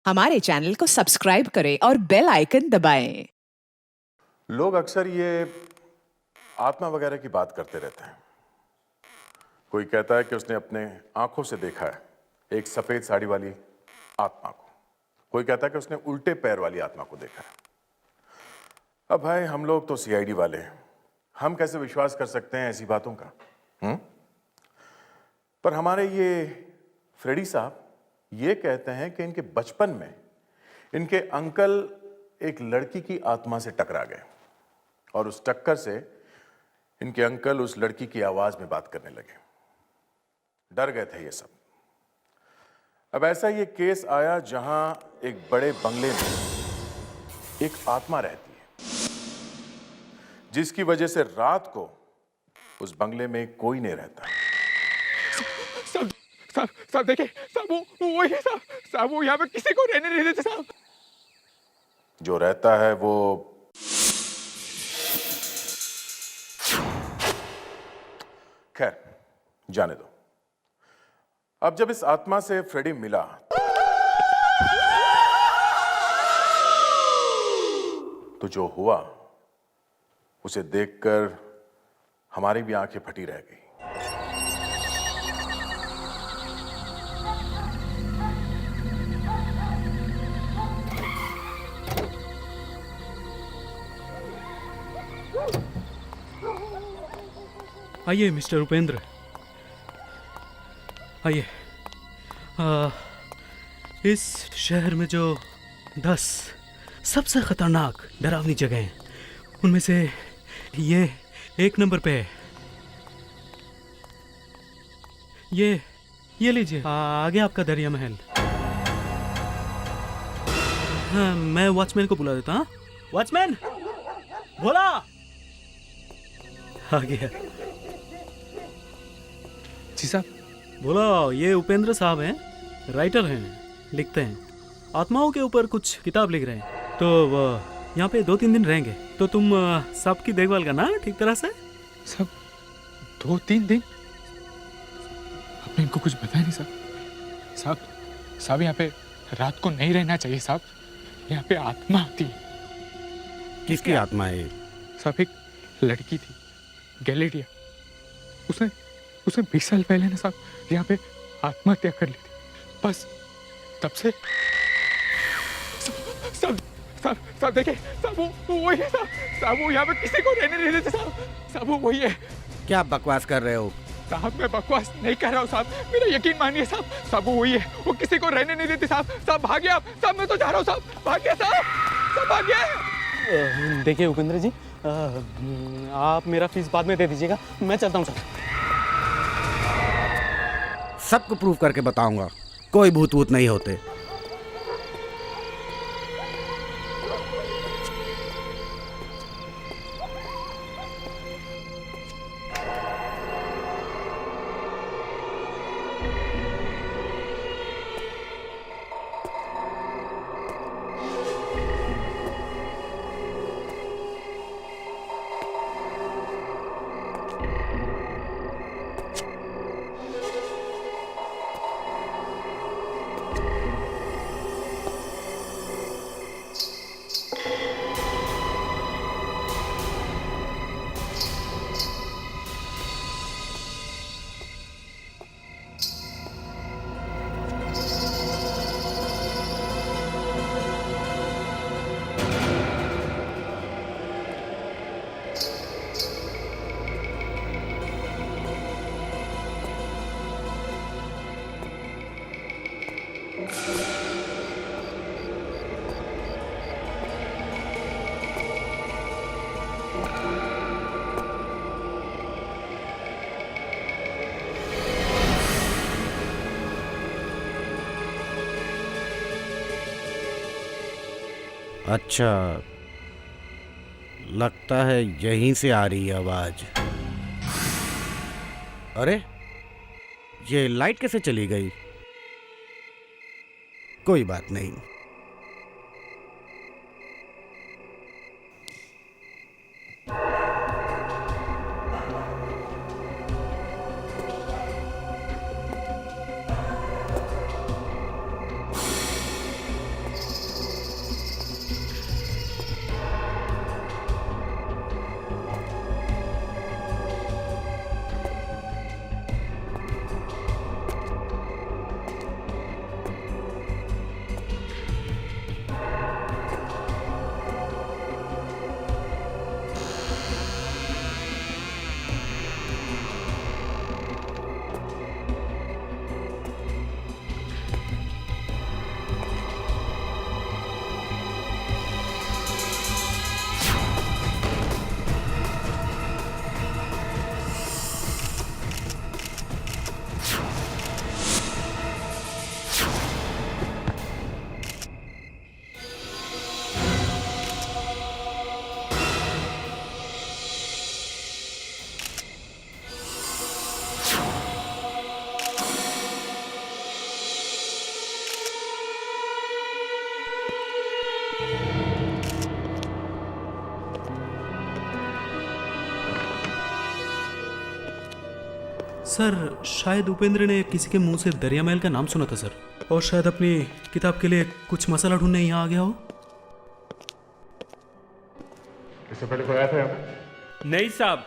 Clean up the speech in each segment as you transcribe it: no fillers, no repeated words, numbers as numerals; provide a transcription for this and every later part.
हमारे चैनल को सब्सक्राइब करें और बेल आइकन दबाएं। लोग अक्सर ये आत्मा वगैरह की बात करते रहते हैं। कोई कहता है कि उसने अपने आंखों से देखा है एक सफेद साड़ी वाली आत्मा को। कोई कहता है कि उसने उल्टे पैर वाली आत्मा को देखा है। अब भाई हम लोग तो सीआईडी वाले हैं, हम कैसे विश्वास कर सकते हैं ऐसी बातों का? पर हमारे ये फ्रेडी साहब ये कहते हैं कि इनके बचपन में इनके अंकल एक लड़की की आत्मा से टकरा गए और उस टक्कर से इनके अंकल उस लड़की की आवाज में बात करने लगे। डर गए थे ये सब। अब ऐसा ये केस आया जहां एक बड़े बंगले में एक आत्मा रहती है, जिसकी वजह से रात को उस बंगले में कोई नहीं रहता। साहब देखिए साहब, वो ही है साहब, वो यहाँ पे किसी को रहने नहीं देते साहब। जो रहता है वो खैर जाने दो। अब जब इस आत्मा से फ्रेडी मिला तो जो हुआ उसे देखकर हमारी भी आंखें फटी रह गई। आइए मिस्टर उपेंद्र, आइए। इस शहर में जो 10 सबसे खतरनाक डरावनी जगह हैं, उनमें से ये 1 नंबर पे है। ये लीजिए, आगे आपका दरिया महल। हाँ, मैं वॉचमैन को बुला देता। हाँ वॉचमैन, बोला। आ गया। जी साहब। बोला, ये उपेंद्र साहब हैं, राइटर हैं, लिखते हैं, आत्माओं के ऊपर कुछ किताब लिख रहे हैं। तो यहाँ पे 2-3 दिन रहेंगे, तो तुम सबकी देखभाल करना ठीक तरह से। साहब 2-3 दिन? आपने इनको कुछ बताया नहीं साहब? साहब यहाँ पे रात को नहीं रहना चाहिए साहब, यहाँ पे आत्मा आती है। किसकी आत्मा है? साहब एक लड़की थी, गैलेडिया, उसने 20 साल पहले ना साहब यहाँ पे आत्महत्या कर ली थी। बस तब से साहब देखिए साहब, वो ही है साहब, वो यहाँ पे किसी को रहने नहीं देते साहब, वो वही है। क्या बकवास कर रहे हो? साहब मैं बकवास नहीं कर रहा हूँ साहब, मेरा यकीन मानिए साहब, वो वही है, वो किसी को रहने नहीं देते साहब। भागिए आप साहब, मैं तो जा रहा हूँ साहब, भागिए साहब, भागिए। देखिए उपेंद्र जी, आप मेरा फीस बाद में दे दीजिएगा, मैं चलता हूँ सर। सबको प्रूव करके बताऊंगा, कोई भूत वूत नहीं होते। अच्छा, लगता है यहीं से आ रही है आवाज। अरे ये लाइट कैसे चली गई? कोई बात नहीं। सर शायद उपेंद्र ने किसी के मुंह से दरिया महल का नाम सुना था सर, और शायद अपनी किताब के लिए कुछ मसाला ढूंढने यहाँ आ गया हो। इससे पहले कोई आया था यहाँ पे? नहीं साहब,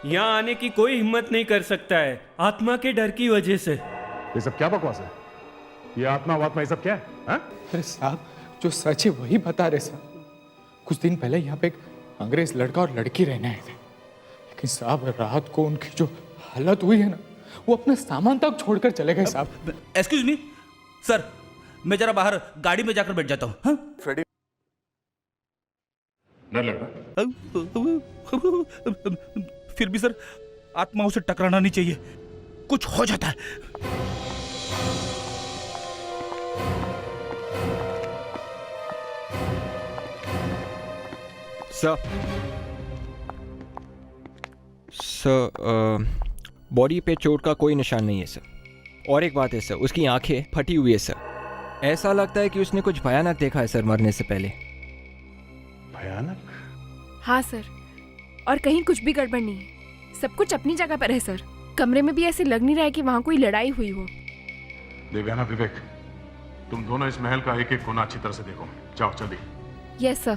यहाँ आने की कोई हिम्मत नहीं कर सकता है, आत्मा के डर की वजह से। ये सब क्या बकवास है? ये आत्मा वात्मा ये सब क्या है? हाँ? अरे साहब, जो सच है वही बता रहे साहब। कुछ दिन पहले यहाँ पे एक अंग्रेज लड़का और लड़की रहने आए थे, लेकिन साहब रात को उनकी जो हालत हुई है ना, वो अपना सामान तक छोड़कर चले गए साहब। एक्सक्यूज मी सर, मैं जरा बाहर गाड़ी में जाकर बैठ जाता हूँ। हाँ? फ्रेडी, डर लग रहा? फिर भी सर, आत्माओं से टकराना नहीं चाहिए, कुछ हो जाता है। सर बॉडी पे चोट का कोई निशान नहीं है सर। और एक बात है सर, उसकी आंखें फटी हुई है सर। ऐसा लगता है कि उसने कुछ भयानक देखा है सर मरने से पहले। भयानक? हाँ सर, और कहीं कुछ भी गड़बड़ नहीं है, सब कुछ अपनी जगह पर है सर। कमरे में भी ऐसे लग नहीं रहा है कि वहाँ कोई लड़ाई हुई हो। देवयाना, विवेक, तुम दोनों इस महल का एक एक कोना अच्छी तरह से देखो। जाओ जल्दी। Yes sir.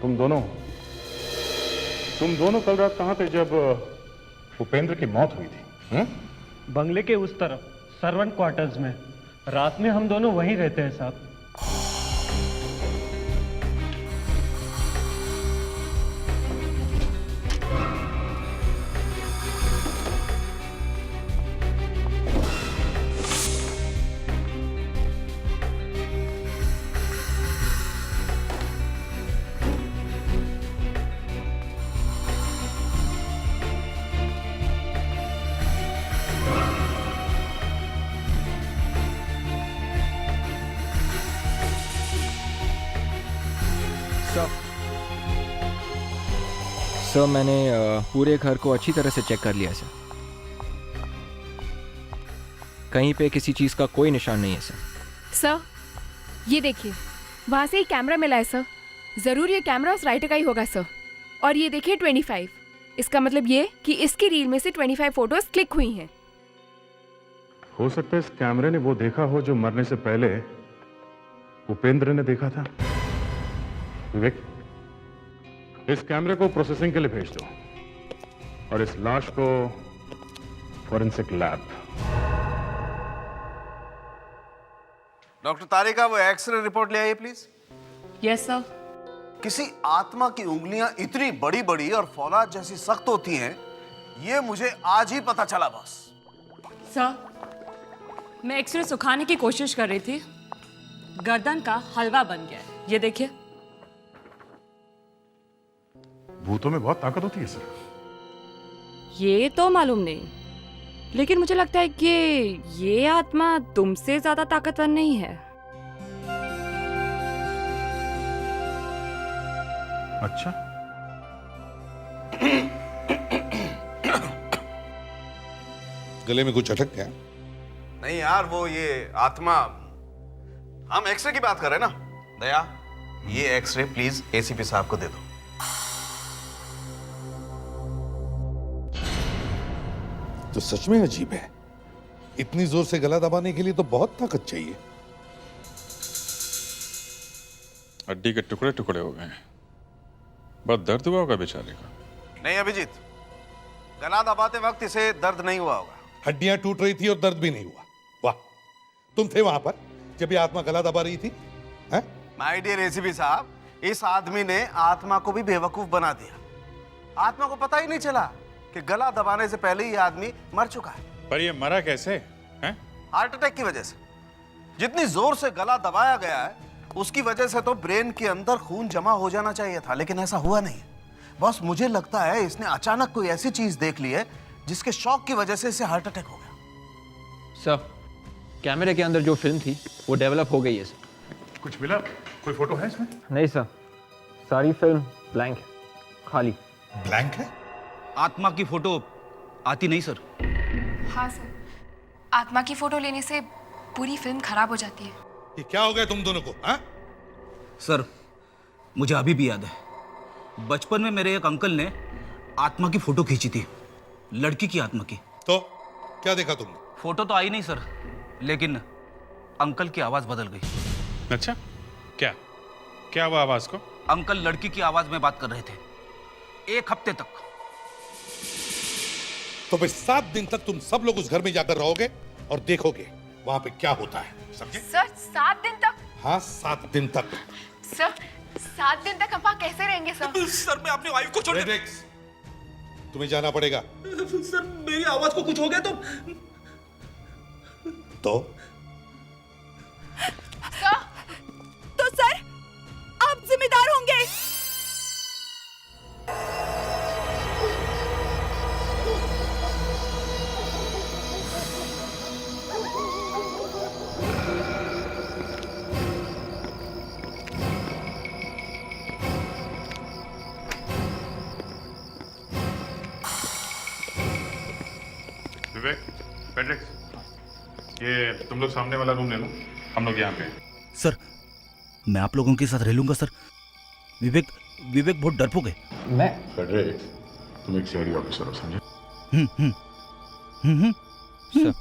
तुम दोनों कल रात कहाँ थे जब उपेंद्र की मौत हुई थी? बंगले के उस तरफ सर्वेंट क्वार्टर्स में। रात में हम दोनों वहीं रहते हैं साहब। सर मैंने पूरे घर को अच्छी तरह से चेक कर लिया सर। कहीं पे किसी चीज़ का कोई निशान नहीं है सर। सर ये देखिए, वहाँ से ही कैमरा मिला है सर। ज़रूर ये कैमरा उस राइटर का ही होगा सर। और ये देखिए 25, इसका मतलब ये कि इसकी रील में से 25 फोटोज क्लिक हुई हैं। हो सकता है इस कैमरे ने वो देखा हो जो मरने से पहले उपेंद्र ने देखा था। विवेक, इस कैमरे को प्रोसेसिंग के लिए भेज दो और इस लाश को फॉरेंसिक लैब। डॉक्टर तारिका, वो एक्सरे रिपोर्ट ले आइए प्लीज। Yes sir. किसी आत्मा की उंगलियां इतनी बड़ी बड़ी और फौलाद जैसी सख्त होती हैं, ये मुझे आज ही पता चला बॉस। सर, मैं एक्सरे सुखाने की कोशिश कर रही थी, गर्दन का हलवा बन गया है। ये देखिए। भूतों में बहुत ताकत होती है सर। ये तो मालूम नहीं, लेकिन मुझे लगता है कि ये आत्मा तुमसे ज्यादा ताकतवर नहीं है। अच्छा, गले में कुछ अटक गया? नहीं यार, वो ये आत्मा, हम एक्सरे की बात कर रहे हैं ना। दया, ये एक्सरे प्लीज एसीपी साहब को दे दो। तो सच में अजीब है, इतनी जोर से गला दबाने के लिए तो बहुत ताकत चाहिए। हड्डी के टुकड़े टुकड़े हो गए हैं, बहुत दर्द हुआ होगा बेचारे का। नहीं अभिजीत, गला दबाते वक्त इसे दर्द नहीं हुआ होगा। हड्डियां टूट रही थी और दर्द भी नहीं हुआ। वाह, तुम थे वहां पर जब ये आत्मा गला दबा रही थी? माय डियर एसीपी साहब, इस आदमी ने आत्मा को भी बेवकूफ बना दिया। आत्मा को पता ही नहीं चला कि गला दबाने से पहले ही आदमी मर चुका है। पर ये मरा कैसे है? हार्ट अटैक की वजह से। जितनी जोर से गला दबाया गया है, उसकी वजह से तो ब्रेन के अंदर खून जमा हो जाना चाहिए था, लेकिन ऐसा हुआ नहीं। बस मुझे लगता है इसने अचानक कोई ऐसी चीज देख ली है जिसके शॉक की वजह से इसे हार्ट अटैक हो गया। सर कैमरे के अंदर जो फिल्म थी वो डेवलप हो गई है सर। कुछ मिला? कोई फोटो है इसमें? नहीं सर, सारी फिल्म ब्लैंक है, खाली। ब्लैंक है? आत्मा की फोटो आती नहीं सर। हाँ सर, आत्मा की फोटो लेने से पूरी फिल्म खराब हो जाती है। ये क्या हो गया तुम दोनों को? सर, मुझे अभी भी याद है, बचपन में मेरे एक अंकल ने आत्मा की फोटो खींची थी, लड़की की आत्मा की। तो क्या देखा तुमने? फोटो तो आई नहीं सर, लेकिन अंकल की आवाज बदल गई। अच्छा, क्या क्या हुआ आवाज को? अंकल लड़की की आवाज में बात कर रहे थे 1 हफ्ते तक। तो फिर 7 दिन तक तुम सब लोग उस घर में जाकर रहोगे और देखोगे वहां पे क्या होता है, समझे? सर 7 दिन तक? हाँ, 7 दिन तक। सर 7 दिन तक हम वहाँ कैसे रहेंगे सर? सर मैं अपनी वाइफ को छोड़ तुम्हें जाना पड़ेगा। सर मेरी आवाज को कुछ हो गया तो सर आप जिम्मेदार होंगे। विवेक, पेड्रिक, ये तुम लोग सामने वाला रूम ले लो, हम लोग यहाँ पे। सर मैं आप लोगों के साथ रह लूंगा सर। विवेक बहुत डरपोक है। मैं पेड्रिक, तुम एक सीआईडी ऑफिसर हो, समझे? सर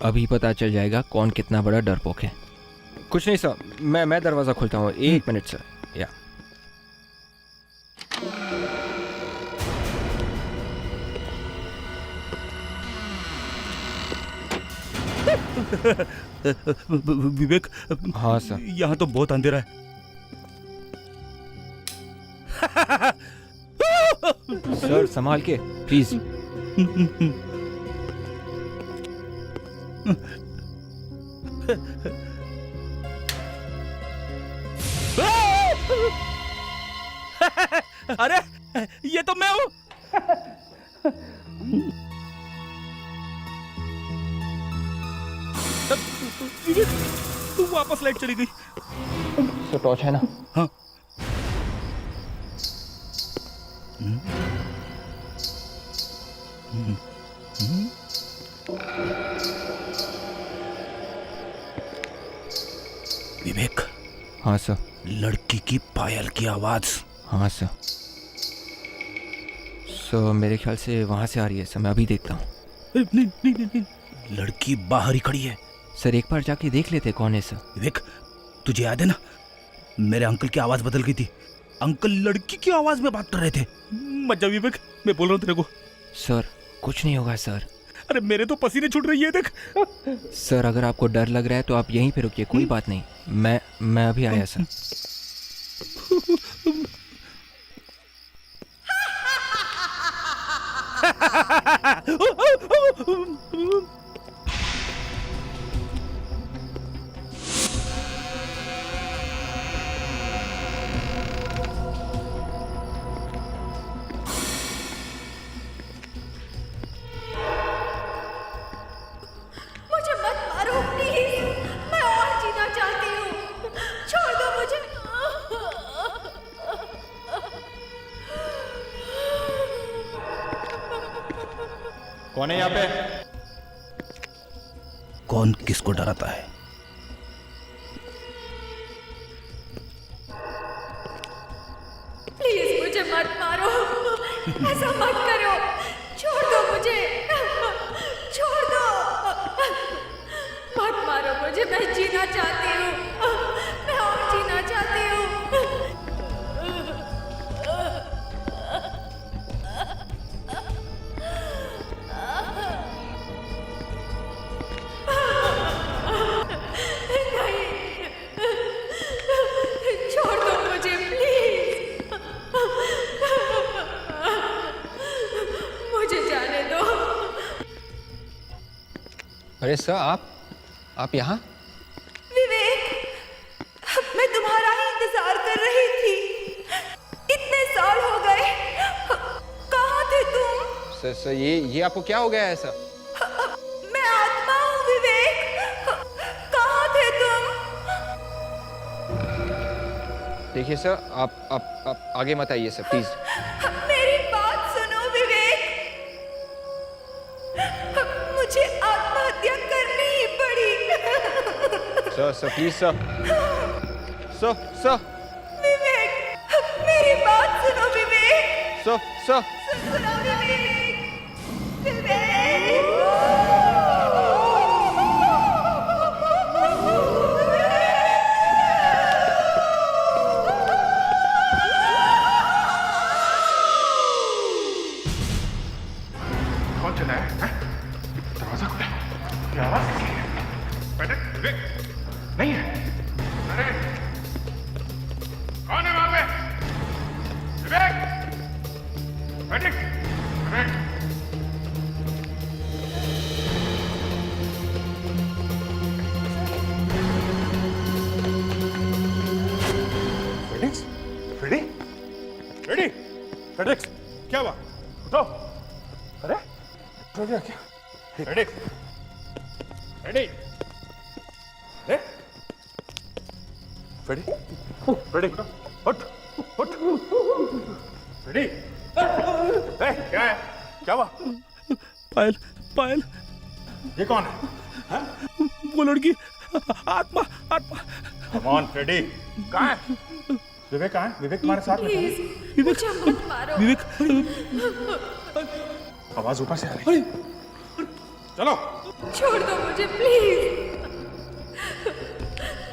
अभी पता चल जाएगा कौन कितना बड़ा डरपोक है। कुछ नहीं सर, मैं दरवाजा खोलता हूँ। 1 मिनट सर। या विवेक। हाँ सर। यहाँ तो बहुत अंधेरा है। सर संभाल के प्लीज। अरे ये तो मैं हूँ। तू वापस लाइट चली गई। तो टॉर्च है ना? हाँ। विवेक। हाँ सर। लड़की की पायल की आवाज। हाँ सर। सर मेरे ख्याल से वहां से आ रही है सर, मैं अभी देखता हूँ। नहीं, लड़की बाहर ही खड़ी है। सर एक बार जाके देख लेते कौन है सर। विवेक तुझे याद है ना, मेरे अंकल की आवाज बदल गई थी। अंकल लड़की की आवाज में बात कर रहे थे। मत जा विवेक, मैं बोल रहा हूँ तेरे को। सर कुछ नहीं होगा सर। अरे मेरे तो पसीने छूट रही है, देख। सर अगर आपको डर लग रहा है तो आप यहीं पे रुकिए, कोई बात नहीं। मैं अभी आया सर। मुझे मत मारो प्लीज, मैं और जीना चाहती हूँ, छोड़ दो मुझे। कौन है यहाँ पे? कौन किसको डराता है? प्लीज मुझे मत मारो, ऐसा मत करो, छोड़ दो मुझे, छोड़ दो, मत मारो मुझे, मैं जीना चाहती हूँ, मैं और जीना चाहती हूँ। नहीं, छोड़ दो मुझे प्लीज, मुझे जाने दो। अरे सर आप यहाँ? विवेक, मैं तुम्हारा ही इंतजार कर रही थी, इतने साल हो गए, कहाँ थे तुम? सर ये आपको क्या हो गया है सर? मैं आत्मा हूँ विवेक, कहाँ थे तुम? देखिए सर आप आगे मत आइए सर प्लीज। मेरी बात सुनो विवेक, मुझे आत्महत्या करनी ही पड़ी। सर प्लीज सर विवेक, मेरी बात सुनो विवेक। सर सुनो विवेक। विवेक नहीं है। अरे कौन है वहां पे? विवेक, विवेक, विवेक। फेडिक्स, फ्रेडी, फ्रेडी, फेडिक्स, क्या हुआ? उठो। अरे हो गया क्या? फेडिक्स, फ्रेडी, फ्रेडी, फ्रेडी, उठ, उठ, फ्रेडी, क्या है? क्या हुआ? पायल, पायल, ये कौन है? हाँ? वो लड़की, आत्मा, आत्मा। कम ऑन फ्रेडी, कहाँ है? विवेक कहाँ है? विवेक तुम्हारे साथ में था? विवेक, विवेक, आवाज ऊपर से आ रही है। चलो। छोड़ दो मुझे प्लीज,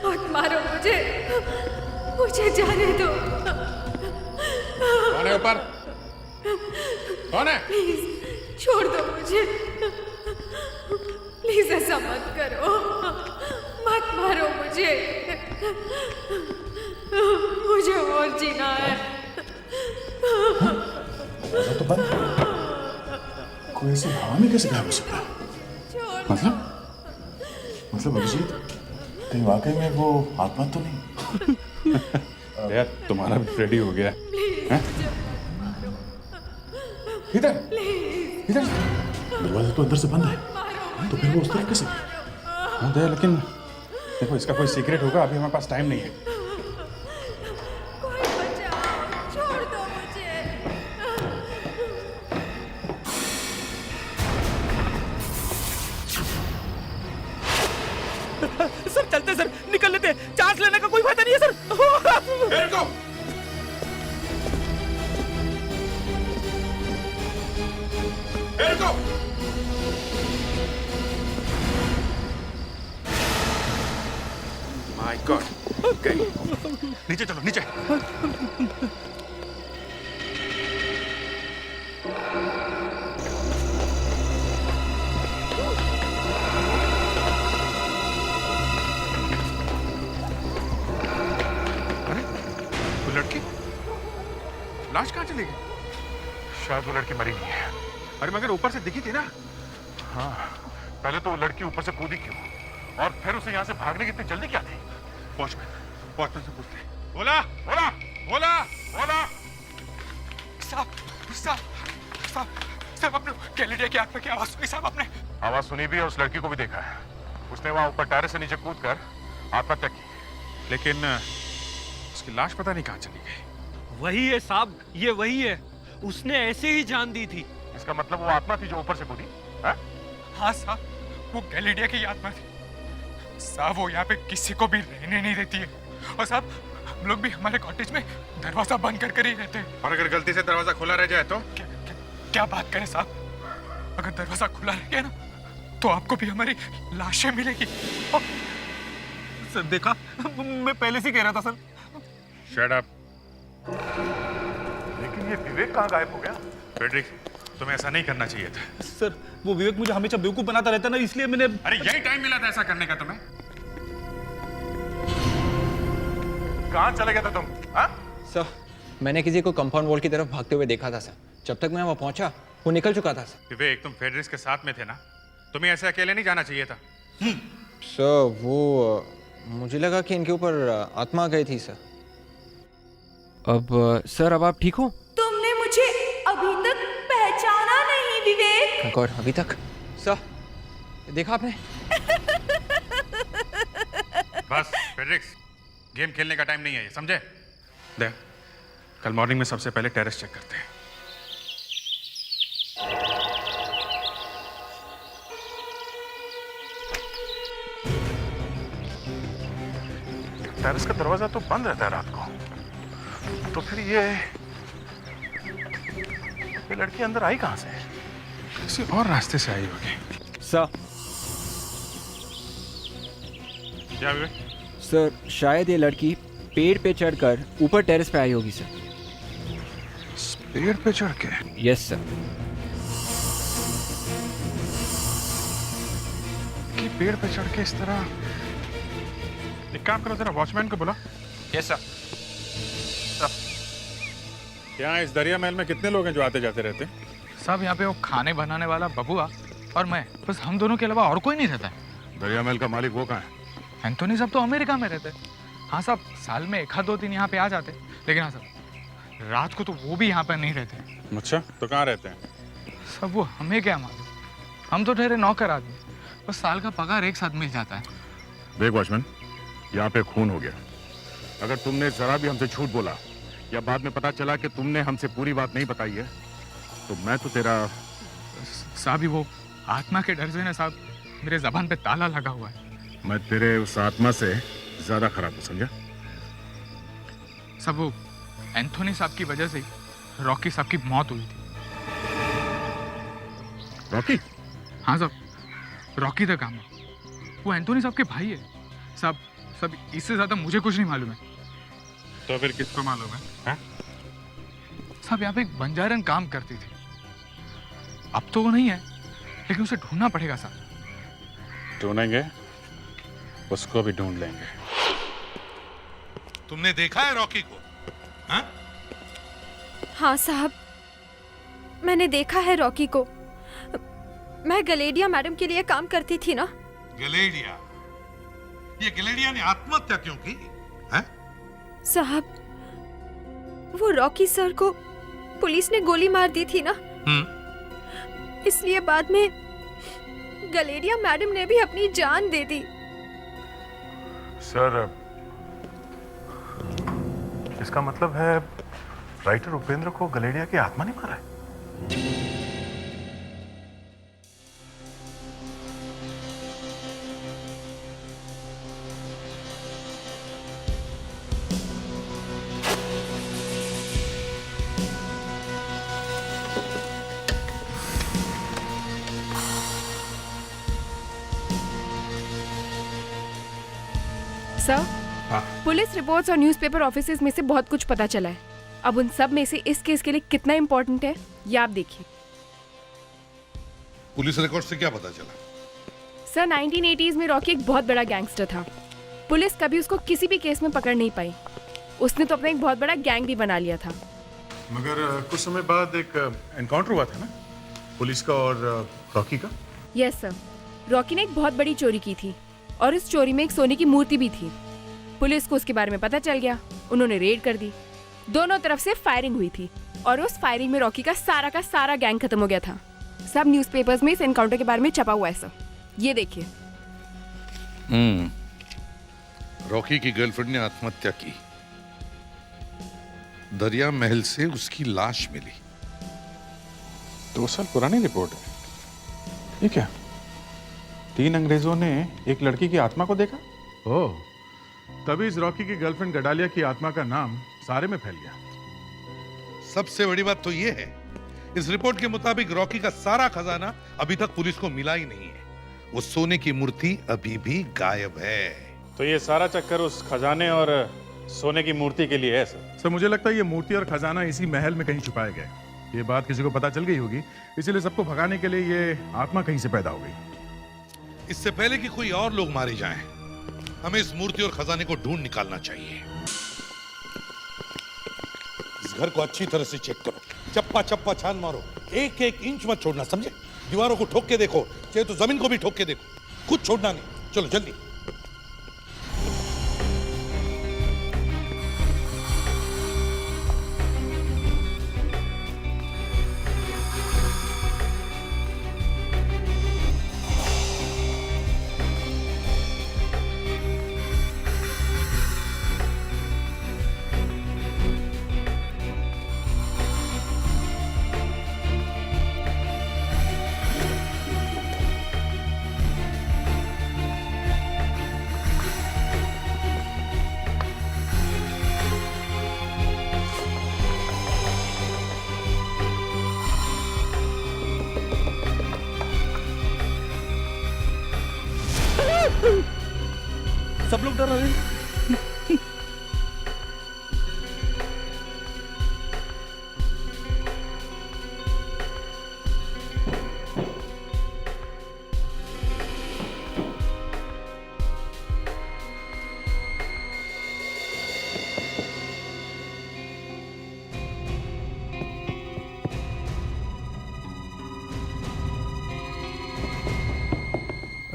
मत मारो मुझे, मुझे जाने दो। कौन है ऊपर? कौन है? प्लीज छोड़ दो मुझे, प्लीज ऐसा मत करो, मत मारो मुझे, मुझे और जीना है। तो बंद। कोई ऐसी हवा में कैसे गायब हो सकता है? मतलब अभिजीत, कहीं वाकई में वो आत्मा तो नहीं? यार तुम्हारा भी रेडी हो गया है? इधर, इधर। दरवाजा तो अंदर से बंद है, तो फिर वो उस तरफ कैसे? हाँ दया, लेकिन देखो इसका कोई सीक्रेट होगा, अभी हमारे पास टाइम नहीं है। कोई बचाओ, छोड़ दो मुझे। सर चलते सर, निकल लेते, चांस लेने का कोई फायदा नहीं है सर। माय गॉड, नीचे चलो, नीचे। अरे वो लड़की, लाश कहाँ चली गई? शायद वो लड़की मरी नहीं है। अरे मगर ऊपर से दिखी थी ना। हाँ, पहले तो वो लड़की ऊपर से कूदी क्यों, और फिर उसे यहाँ से भागने की इतनी जल्दी क्या थी? वॉचमैन से पूछते। बोला, बोला, बोला, बोला। साहब, साहब, साहब, साहब, आपने कैलेडिया की आत्मा की आवाज सुनी साहब? आपने आवाज सुनी भी है, उस लड़की को भी देखा है। उसने वहां ऊपर टेरेस से नीचे कूद कर आत्महत्या की, लेकिन उसकी लाश पता नहीं कहाँ चली गई। वही है साहब, ये वही है, उसने ऐसे ही जान दी थी। इसका मतलब वो आत्मा थी जो ऊपर से कूदी? हाँ साहब, वो कैलेडिया की आत्मा थी साहब। वो यहाँ पे किसी को भी रहने नहीं देती है, और साहब हम लोग भी हमारे कॉटेज में दरवाजा बंद कर कर ही रहते हैं। और अगर गलती से दरवाजा खुला रह जाए तो? क्या बात करें साहब, अगर दरवाजा खुला रह गया ना तो आपको भी हमारी लाशें मिलेगी। सर देखा, मैं पहले से कह रहा था सर। Shut up. लेकिन ये विवेक कहाँ गायब हो गया? फ्रेडरिक, तुम्हें ऐसा नहीं करना चाहिए था। सर वो विवेक मुझे हमेशा बेवकूफ बनाता रहता ना, इसलिए मैंने। अरे यही टाइम मिला था ऐसा करने का तुम्हें। कहाँ चले गए थे तुम? हाँ? सर, मैंने किसी को कंपाउंड वॉल की तरफ भागते हुए देखा था सर। जब तक मैं वहां पहुंचा वो निकल चुका था सर। विवेक, तुम फेडरिक्स के साथ में थे ना, तुम्हें ऐसे अकेले नहीं जाना चाहिए था। सर वो मुझे लगा कि इनके ऊपर आत्मा गई थी सर। अब सर, अब आप ठीक हो? तुमने मुझे अभी तक पहचाना नहीं विवेक। गॉड, अभी तक? सर देखा आपने? बस फेडरिक्स, गेम खेलने का टाइम नहीं है ये, समझे? दे, कल मॉर्निंग में सबसे पहले टेरेस चेक करते हैं। टेरेस का दरवाजा तो बंद रहता है रात को, तो फिर ये लड़की अंदर आई कहां से? किसी और रास्ते से आई होगी। सर, क्या विवेक? सर शायद ये लड़की पेड़ पे चढ़कर ऊपर टेरेस पे आई होगी सर। पेड़ पे चढ़ के? Yes sir. कि पेड़ पे चढ़ के इस तरह एक काम करो, जरा वॉचमैन को बुला। Yes sir. यहाँ इस दरिया महल में कितने लोग हैं जो आते जाते रहते हैं? सब यहाँ पे वो खाने बनाने वाला बबुआ और मैं, बस हम दोनों के अलावा और कोई नहीं रहता है। दरिया महल का मालिक वो कहाँ है? एंथोनी साहब तो अमेरिका में रहते हैं। हाँ साहब, साल में 1-2 दिन यहाँ पे आ जाते, लेकिन हाँ साहब रात को तो वो भी यहाँ पे नहीं रहते। अच्छा, तो कहाँ रहते हैं? सब वो हमें क्या मालूम, हम तो ठहरे नौकर आदमी, बस साल का पगार एक साथ मिल जाता है। देख वॉचमैन, यहाँ पे खून हो गया। अगर तुमने जरा भी हमसे झूठ बोला या बाद में पता चला कि तुमने हमसे पूरी बात नहीं बताई है तो मैं तो तेरा... साहब ही वो आत्मा के डर से ना साहब मेरे जबान पे ताला लगा हुआ है। मैं तेरे उस आत्मा से ज्यादा खराब हूँ, समझा? सब वो एंथोनी साहब की वजह से रॉकी साहब की मौत हुई थी। रॉकी? हाँ साहब, रॉकी द गामा, वो एंथोनी साहब के भाई है साहब। सब इससे ज्यादा मुझे कुछ नहीं मालूम है। तो फिर किसको मालूम है? साहब यहाँ पे एक बंजारन काम करती थी, अब तो वो नहीं है, लेकिन उसे ढूंढना पड़ेगा साहब। ढूंढेंगे, उसको भी ढूंढ लेंगे। तुमने देखा है रॉकी को? हाँ साहब, मैंने देखा है रॉकी को। मैं गलेडिया मैडम के लिए काम करती थी ना। गलेडिया? ये गलेडिया ने आत्महत्या क्यों की? साहब, वो रॉकी सर को पुलिस ने गोली मार दी थी ना, इसलिए बाद में गलेडिया मैडम ने भी अपनी जान दे दी। सर, इसका मतलब है राइटर उपेंद्र को गलेडिया की आत्मा ने मारा है? सर, पुलिस रिपोर्ट्स और न्यूज़पेपर ऑफिसेज में से बहुत कुछ पता चला है। अब उन सब में से इस केस के लिए कितना इंपॉर्टेंट है ये आप देखिए। पुलिस रिकॉर्ड से क्या पता चला? सर, 1980s में रॉकी एक बहुत बड़ा गैंगस्टर था। पुलिस कभी उसको किसी भी केस में पकड़ नहीं पाई। उसने तो अपना एक बहुत बड़ा गैंग भी बना लिया था। मगर कुछ समय बाद एक एनकाउंटर हुआ था ना, पुलिस का और रॉकी का? यस सर, रॉकी ने एक बहुत बड़ी चोरी की थी और इस चोरी में एक सोने की मूर्ति भी थी। पुलिस को उसके बारे में पता चल गया, उन्होंने रेड कर दी। दोनों तरफ से फायरिंग हुई थी और उस फायरिंग में रॉकी का सारा गैंग खत्म हो गया था। सब न्यूज़पेपर्स में इस एनकाउंटर के बारे में छपा हुआ है सर, ये देखिए। रॉकी की गर्लफ्रेंड ने आत्महत्या की, दरिया महल से उसकी लाश मिली। 2 साल पुरानी रिपोर्ट है ये क्या? 3 अंग्रेजों ने एक लड़की की आत्मा को देखा। ओह, तभी इस रॉकी की गर्लफ्रेंड गडालिया की आत्मा का नाम सारे में फैल गया। सबसे बड़ी बात तो ये है, इस रिपोर्ट के मुताबिक रॉकी का सारा खजाना अभी तक पुलिस को मिला ही नहीं है। वो सोने की मूर्ति अभी भी गायब है। तो ये सारा चक्कर उस खजाने और सोने की मूर्ति के लिए है सर? सर, मुझे लगता है ये मूर्ति और खजाना इसी महल में कहीं छुपाए गए। ये बात किसी को पता चल गई होगी, इसीलिए सबको भगाने के लिए ये आत्मा कहीं से पैदा हो गई। इससे पहले कि कोई और लोग मारे जाएं, हमें इस मूर्ति और खजाने को ढूंढ निकालना चाहिए। इस घर को अच्छी तरह से चेक करो, चप्पा चप्पा छान मारो, एक एक इंच मत छोड़ना, समझे? दीवारों को ठोक के देखो, चाहे तो जमीन को भी ठोक के देखो, कुछ छोड़ना नहीं। चलो जल्दी। सब लोग डर रहे हैं।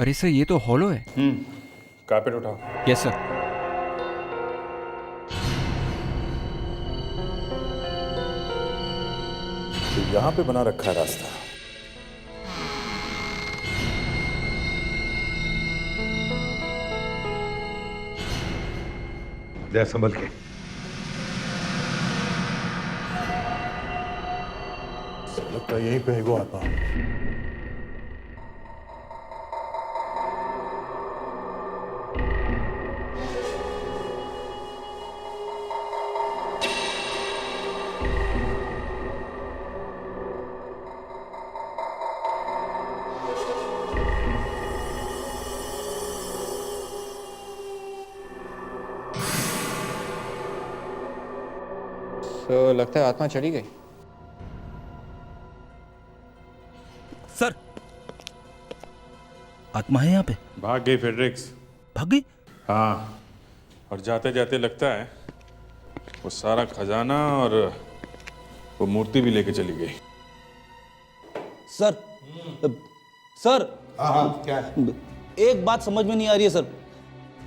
अरे सर ये तो हॉलो है। कारपेट उठाओ। Yes sir. तो यहां पे बना रखा है रास्ता। जय संभल के। लगता है यहीं पे है वो आत्मा। तो लगता है आत्मा चली गई। सर आत्मा है यहाँ पे। भाग गई फेड्रिक्स। भाग गई? हाँ, और जाते जाते लगता है वो सारा खजाना और वो मूर्ति भी लेके चली गई। सर सर हाँ क्या है? एक बात समझ में नहीं आ रही है सर,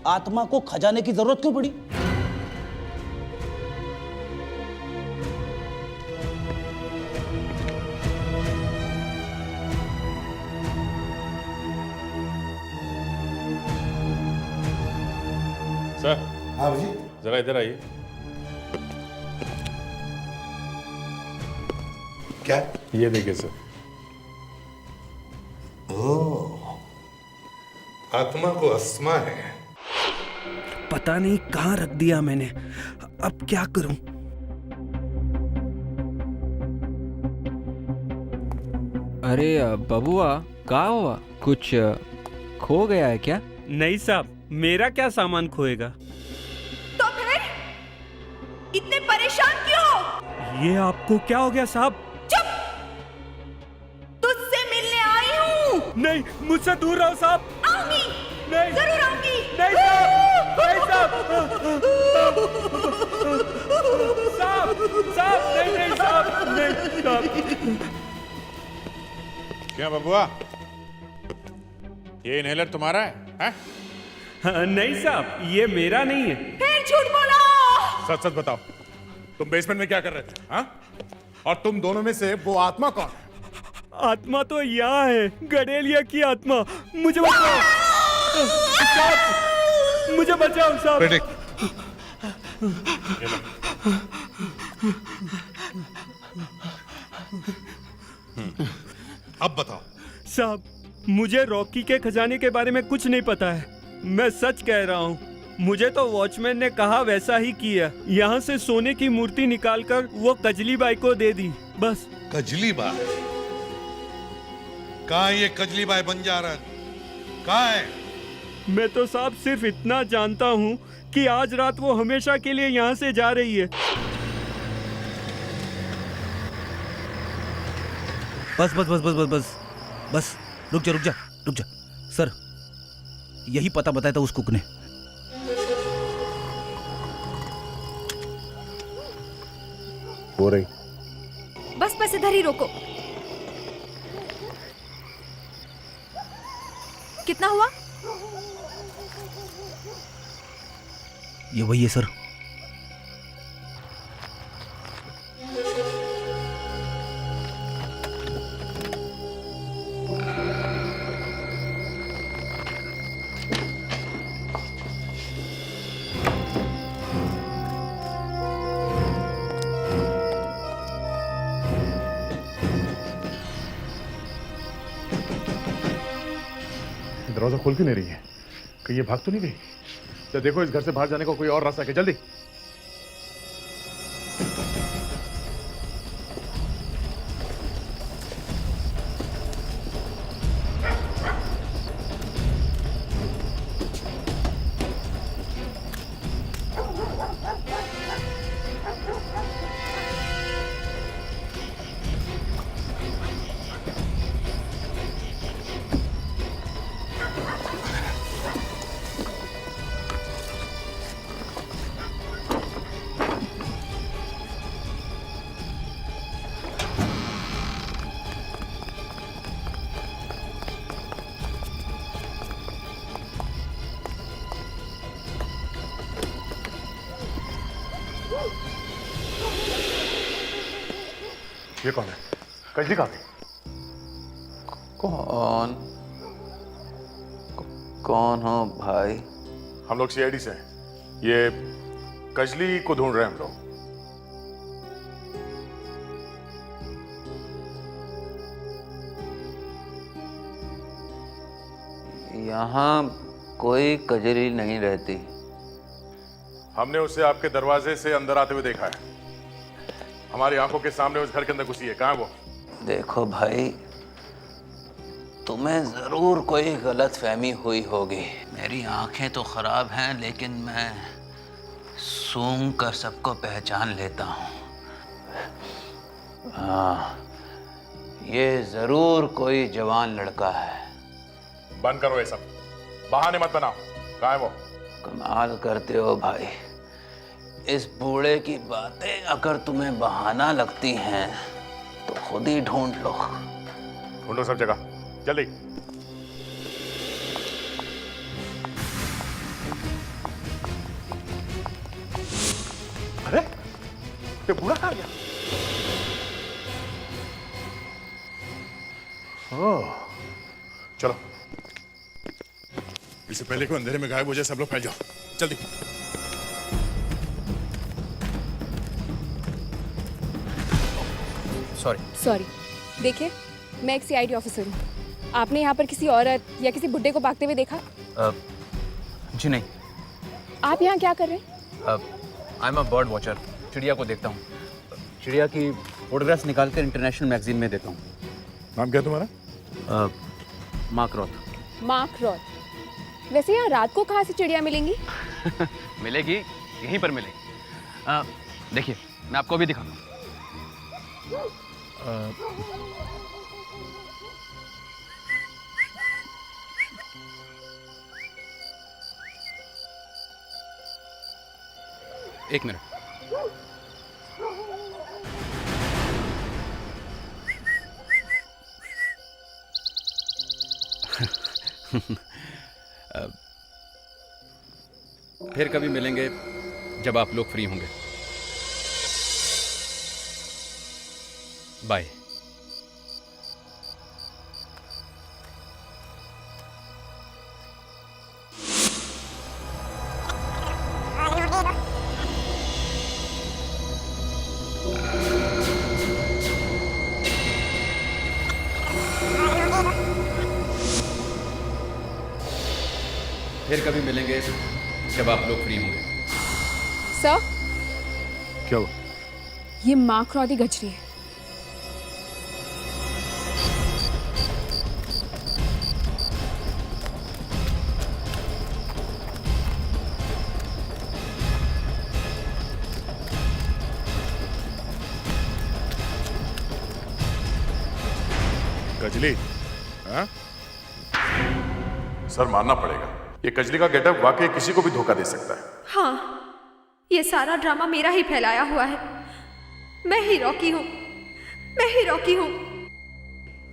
आत्मा को खजाने की जरूरत क्यों पड़ी? सर। हाँ जी। जरा इधर आइए। क्या? ये देखिए सर। ओह, आत्मा को अस्थमा है। पता नहीं कहाँ रख दिया मैंने, अब क्या करूं? अरे बबुआ क्या हुआ? कुछ खो गया है क्या? नहीं साहब, मेरा क्या सामान खोएगा? तो फिर इतने परेशान क्यों? ये आपको क्या हो गया साहब? चुप! तुझसे मिलने आई हूँ। नहीं, मुझसे दूर रहो साहब। आऊंगी। नहीं, जरूर आऊंगी। नहीं साहब, नहीं साहब, साहब, नहीं साहब, नहीं साहब। क्या बबुआ, ये इनहेलर तुम्हारा है? नहीं साहब, ये मेरा नहीं है। फिर झूठ बोला। सच सच बताओ, तुम बेसमेंट में क्या कर रहे थे? हाँ? और तुम दोनों में से वो आत्मा कौन है? आत्मा तो यहाँ है, गडेलिया की आत्मा। मुझे बचाओ साहब, मुझे बचाओ साहब। अब बताओ साहब, मुझे रॉकी के खजाने के बारे में कुछ नहीं पता है, मैं सच कह रहा हूँ। मुझे तो वॉचमैन ने कहा वैसा ही किया। यहाँ से सोने की मूर्ति निकालकर वो कजली बाई को दे दी, बस। कजली बाई? कहाँ है ये कजली बाई बंजारन? कहाँ है? मैं तो साहब सिर्फ इतना जानता हूँ कि आज रात वो हमेशा के लिए यहाँ से जा रही है। बस बस बस बस बस बस बस, रुक जा रुक जा रुक जा। सर, यही पता बताया था उस कुक ने। हो रही। बस बस इधर ही रोको। कितना हुआ? ये वही है सर। दरवाजा खोल क्यों नहीं रही है? कहीं ये भाग तो नहीं गई? तो देखो इस घर से बाहर जाने का कोई और रास्ता है, जल्दी। ये कौन है? कजली कहाँ गई? कौन हो भाई? हम लोग सीआईडी से हैं। ये कजली को ढूंढ रहे हैं हम लोग। यहाँ कोई कजरी नहीं रहती। हमने उसे आपके दरवाजे से अंदर आते हुए देखा है। हमारी आंखों के सामने उस घर के अंदर घुसी है। कहाँ है वो? देखो भाई, तुम्हें जरूर कोई गलत फहमी हुई होगी। मेरी आंखें तो खराब हैं, लेकिन मैं सूंघ कर सबको पहचान लेता हूँ। हाँ, ये जरूर कोई जवान लड़का है। बंद करो ये सब, बहाने मत बनाओ। कहाँ है वो? कमाल करते हो भाई। इस बूढ़े की बातें अगर तुम्हें बहाना लगती हैं तो खुद ही ढूंढ लो। ढूंढो सब जगह, जल्दी। अरे ये बूढ़ा कहाँ गया? ओह, चलो, इससे पहले कि अंधेरे में गायब हो जाए सब लोग फैल जाओ, जल्दी। सॉरी, देखिए, मैं एक सीआईडी ऑफिसर हूँ। आपने यहाँ पर किसी औरत या किसी बुड्ढे को भागते हुए देखा? जी नहीं। आप यहाँ क्या कर रहे हैं? I am a bird watcher. चिड़िया को देखता हूँ। चिड़िया की फोटोग्राफ्स निकाल कर इंटरनेशनल मैगजीन में देता हूँ। नाम क्या तुम्हारा? मार्क रॉथ। मार्क रॉथ। वैसे यहाँ रात को कहाँ से चिड़िया मिलेंगी? मिलेगी, यहीं पर मिलेगी। देखिए, मैं आपको भी दिखाऊंगा। एक मिनट। फिर कभी मिलेंगे जब आप लोग फ्री होंगे। बाय। फिर कभी मिलेंगे जब आप लोग फ्री होंगे। सर, क्या हुआ? ये मार्क रॉथ की गजरी है। कजली? हाँ? सर, मानना पड़ेगा, ये कजली का गेटअप वाकई किसी को भी धोखा दे सकता है। हाँ, ये सारा ड्रामा मेरा ही फैलाया हुआ है। मैं ही रॉकी हूँ, मैं ही रॉकी हूँ।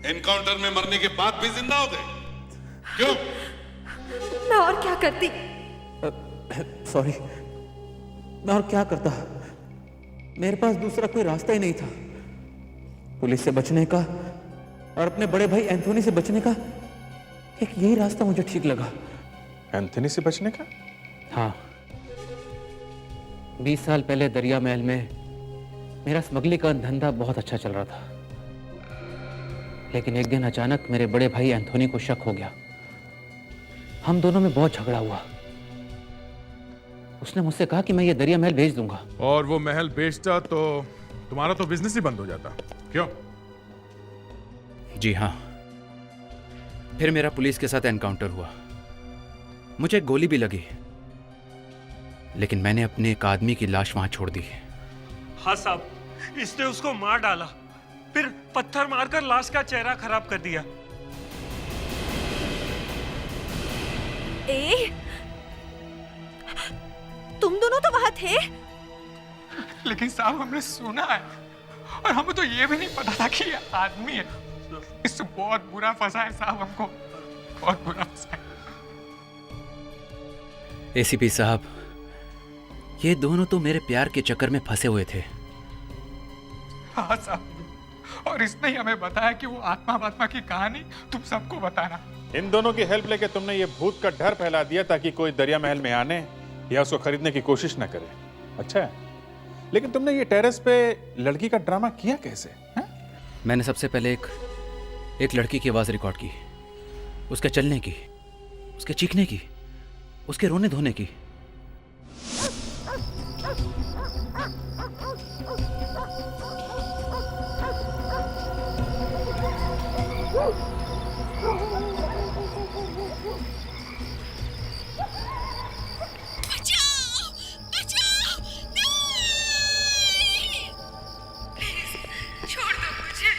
एनकाउंटर में मरने के बाद भी जिंदा हो गए? क्यों? मैं और क्या करती? सॉरी, मैं और क्या करता? मेरे पास दूसरा कोई रास्ता ही नहीं था। पुलिस से बचने का और अपने बड़े भाई एंथोनी से बचने का एक यही रास्ता मुझे ठीक लगा। एंथोनी से बचने का? हाँ, 20 साल पहले दरिया महल में मेरा स्मगलिंग का धंधा बहुत अच्छा चल रहा था, लेकिन एक दिन अचानक मेरे बड़े भाई एंथोनी को शक हो गया। हम दोनों में बहुत झगड़ा हुआ। उसने मुझसे कहा कि मैं ये दरिया महल बेच दूंगा। और वो महल बेचता तो तुम्हारा तो बिजनेस ही बंद हो जाता। क्यों? जी हाँ, फिर मेरा पुलिस के साथ एनकाउंटर हुआ। मुझे एक गोली भी लगी, लेकिन मैंने अपने एक आदमी की लाश वहां छोड़ दी। हाँ साहब, इसने उसको मार डाला, फिर पत्थर मारकर लाश का चेहरा खराब कर दिया। तुम दोनों तो वहां थे? लेकिन साहब, हमने सुना है और हमें तो ये भी नहीं पता था कि ये आदमी है। इससे बहुत बुरा फंसा है साहब, हमको बहुत बुरा फंसा है। एसीपी साहब, ये दोनों तो मेरे प्यार के चक्कर में फंसे हुए थे। हाँ साहब, और इसने ही हमें बताया कि वो आत्मा की कहानी तुम सबको बताना। इन दोनों की हेल्प लेके तुमने ये भूत का डर फैला दिया ताकि कोई दरिया महल में आने या उसको खरीदने की कोशिश ना करे। अच्छा है, लेकिन तुमने ये टेरेस पे लड़की का ड्रामा किया कैसे? मैंने सबसे पहले एक लड़की की आवाज रिकॉर्ड की, उसके चलने की, उसके चीखने की, उसके रोने धोने की। छोड़ दो मुझे,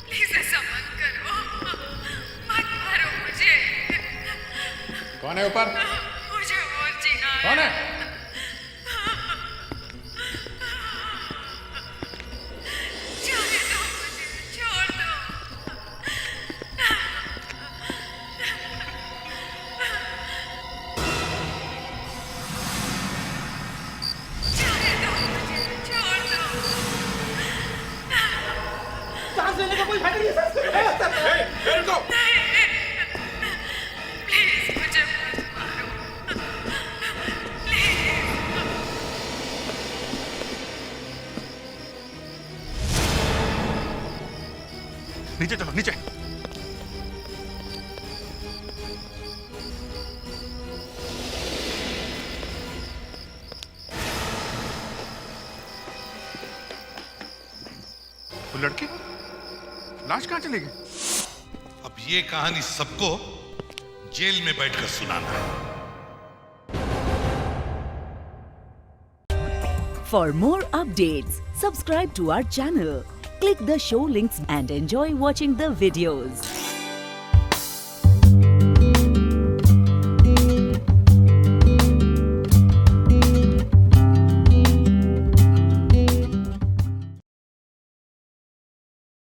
प्लीज ऐसा मत करो, मत मारो मुझे। कौन है ऊपर? मुझे और जीना है। कौन है? जाने दो मुझे, छोड़ दो। जाने दो मुझे, छोड़ दो। सांस लेने का कोई फायदा नहीं है सर। रुको। प्लीज मुझे मत मारो, प्लीज। नीचे चलो, नीचे। वो लड़की लाश कहाँ चली गई? अब ये कहानी सबको जेल में बैठकर सुनाना है। For more updates, subscribe to our channel, click the show links and enjoy watching the videos.